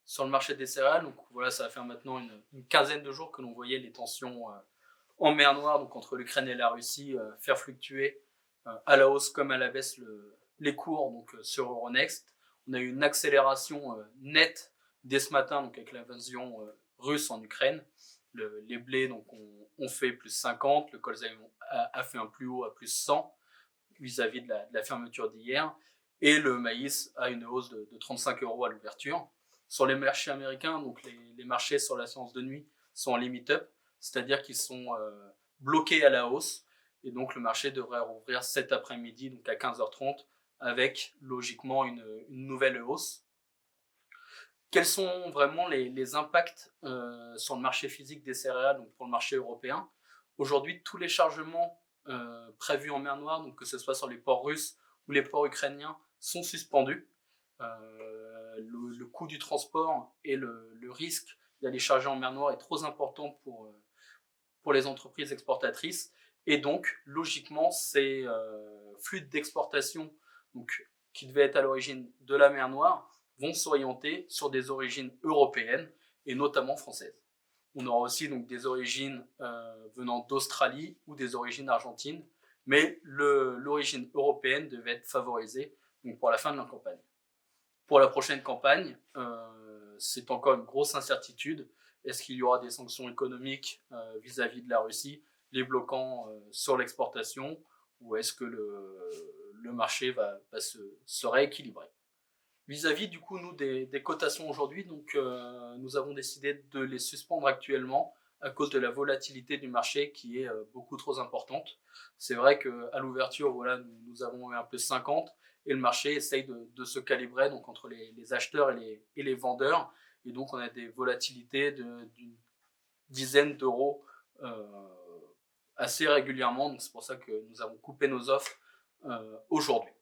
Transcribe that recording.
sur le marché des céréales. Donc voilà, ça va faire maintenant une quinzaine de jours que l'on voyait les tensions en mer Noire, donc entre l'Ukraine et la Russie, faire fluctuer à la hausse comme à la baisse les cours donc, sur Euronext. On a eu une accélération nette dès ce matin donc avec l'invasion russe en Ukraine. Les blés donc, ont fait plus 50, le colza a fait un plus haut à plus 100 vis-à-vis de la fermeture d'hier, et le maïs a une hausse de 35 € à l'ouverture. Sur les marchés américains, donc les marchés sur la séance de nuit sont en limit up, c'est-à-dire qu'ils sont bloqués à la hausse, et donc le marché devrait rouvrir cet après-midi, donc à 15h30, avec logiquement une nouvelle hausse. Quels sont vraiment les impacts sur le marché physique des céréales, donc pour le marché européen? Aujourd'hui, tous les chargements prévus en mer Noire, donc que ce soit sur les ports russes ou les ports ukrainiens, sont suspendus. Le coût du transport et le risque d'aller charger en mer Noire est trop important pour les entreprises exportatrices. Et donc, logiquement, ces flux d'exportation qui devaient être à l'origine de la mer Noire vont s'orienter sur des origines européennes et notamment françaises. On aura aussi donc des origines venant d'Australie ou des origines argentines, mais l'origine européenne devait être favorisée donc pour la fin de la campagne. Pour la prochaine campagne, c'est encore une grosse incertitude. Est-ce qu'il y aura des sanctions économiques vis-à-vis de la Russie, les bloquant sur l'exportation, ou est-ce que le marché va se rééquilibrer? Vis-à-vis du coup nous des cotations aujourd'hui, donc nous avons décidé de les suspendre actuellement à cause de la volatilité du marché qui est beaucoup trop importante. C'est vrai qu'à l'ouverture, voilà, nous avons eu un peu 50 et le marché essaye de se calibrer donc entre les acheteurs et les vendeurs, et donc on a des volatilités d'une dizaine d'euros assez régulièrement. Donc c'est pour ça que nous avons coupé nos offres aujourd'hui.